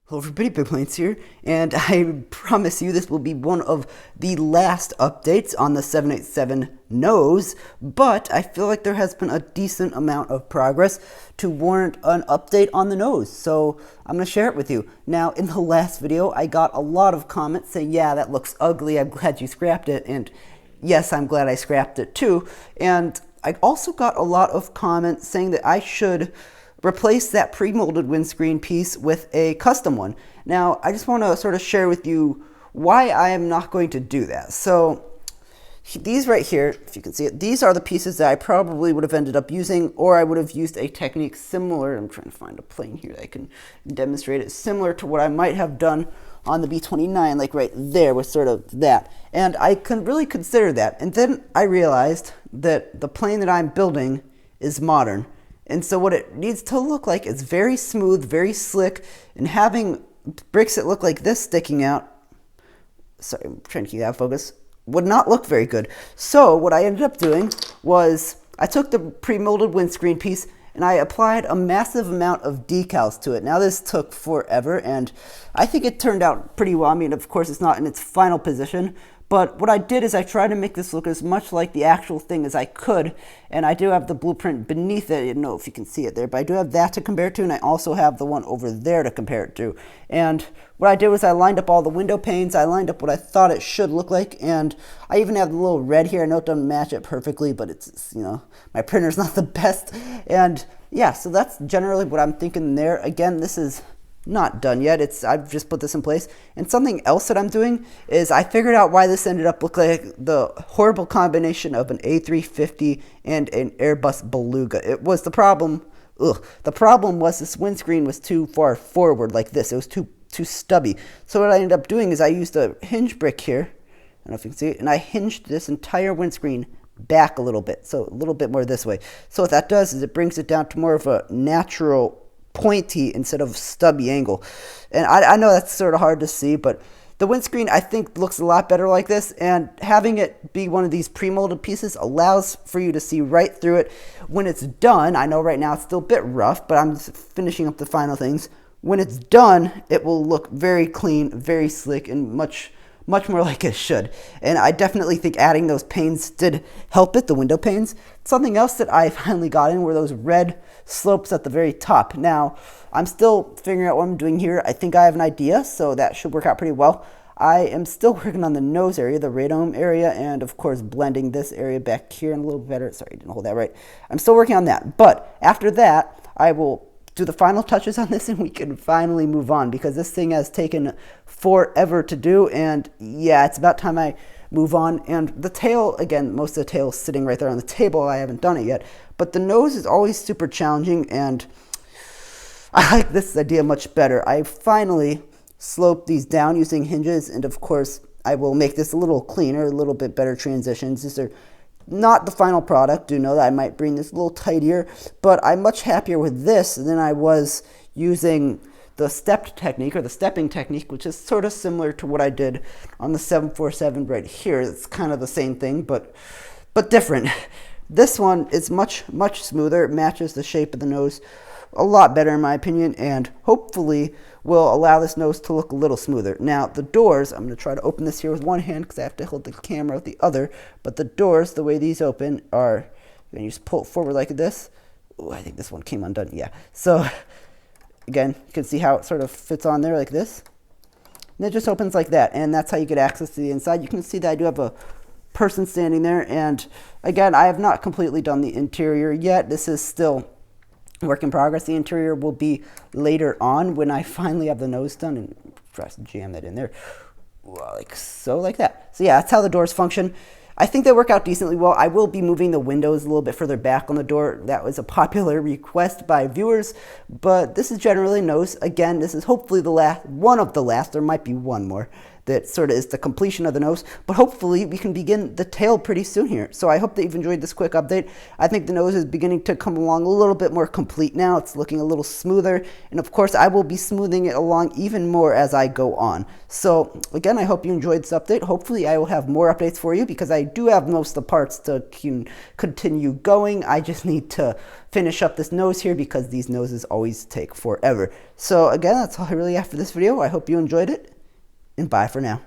Hello everybody, Big Plains here, and I promise you this will be one of the last updates on the 787 nose, but I feel like there has been a decent amount of progress to warrant an update on the nose, so I'm going to share it with you. Now, in the last video, I got a lot of comments saying, yeah, that looks ugly, I'm glad you scrapped it, and yes, I'm glad I scrapped it too, and I also got a lot of comments saying that I should replace that pre-molded windscreen piece with a custom one. Now, I just want to sort of share with you why I am not going to do that. So these right here, if you can see it, these are the pieces that I probably would have ended up using, or I would have used a technique similar. I'm trying to find a plane here that I can demonstrate it, similar to what I might have done on the B-29, like right there was sort of that. And I can really consider that. And then I realized that the plane that I'm building is modern. And so what it needs to look like is very smooth, very slick, and having bricks that look like this sticking out, sorry, I'm trying to keep that focus, would not look very good. So what I ended up doing was I took the pre-molded windscreen piece and I applied a massive amount of decals to it. Now this took forever and I think it turned out pretty well. I mean, of course it's not in its final position, but what I did is I tried to make this look as much like the actual thing as I could, and I do have the blueprint beneath it. I don't know if you can see it there, but I do have that to compare it to, and I also have the one over there to compare it to. And what I did was I lined up all the window panes, I lined up what I thought it should look like, and I even have the little red here. I know it doesn't match it perfectly, but it's, you know, my printer's not the best. And yeah, so that's generally what I'm thinking there. Again, this is not done yet. I've just put this in place. And something else that I'm doing is I figured out why this ended up looking like the horrible combination of an A350 and an Airbus Beluga. It was the problem. The problem was this windscreen was too far forward like this. It was too stubby. So what I ended up doing is I used a hinge brick here. I don't know if you can see it. And I hinged this entire windscreen back a little bit. So a little bit more this way. So what that does is it brings it down to more of a natural pointy instead of stubby angle. And I know that's sort of hard to see, but the windscreen I think looks a lot better like this, and having it be one of these pre-molded pieces allows for you to see right through it when it's done. I know right now it's still a bit rough, but I'm just finishing up the final things. When it's done, it will look very clean, very slick, and much more like it should. And I definitely think adding those panes did help it, the window panes. Something else that I finally got in were those red slopes at the very top. Now, I'm still figuring out what I'm doing here. I think I have an idea, so that should work out pretty well. I am still working on the nose area, the radome area, and of course blending this area back here in a little better. Sorry, I didn't hold that right. I'm still working on that, but after that, I will do the final touches on this and we can finally move on, because this thing has taken forever to do, and yeah, it's about time I move on. And the tail, again, most of the tail is sitting right there on the table. I haven't done it yet, but the nose is always super challenging, and I like this idea much better. I finally sloped these down using hinges, and of course I will make this a little cleaner, a little bit better transitions. These are not the final product. Do know that I might bring this a little tighter, but I'm much happier with this than I was using the stepped technique, or the stepping technique, which is sort of similar to what I did on the 747 right here. It's kind of the same thing, but different. This one is much smoother. It matches the shape of the nose a lot better in my opinion, and hopefully will allow this nose to look a little smoother. Now the doors, I'm going to try to open this here with one hand because I have to hold the camera with the other, but the doors, the way these open are, you just pull it forward like this. Ooh, I think this one came undone, yeah. So again, you can see how it sort of fits on there like this. And it just opens like that, and that's how you get access to the inside. You can see that I do have a person standing there, and again, I have not completely done the interior yet. This is still work in progress. The interior will be later on when I finally have the nose done, and just jam that in there like so, like that. So yeah, that's how the doors function. I think they work out decently well. I will be moving the windows a little bit further back on the door. That was a popular request by viewers, but this is generally nose. Again, this is hopefully the last, one of the last, there might be one more, that sort of is the completion of the nose, but hopefully we can begin the tail pretty soon here. So I hope that you've enjoyed this quick update. I think the nose is beginning to come along a little bit more complete now. It's looking a little smoother, and of course I will be smoothing it along even more as I go on. So again, I hope you enjoyed this update. Hopefully I will have more updates for you, because I do have most of the parts to continue going. I just need to finish up this nose here, because these noses always take forever. So again, that's all I really have for this video. I hope you enjoyed it, and bye for now.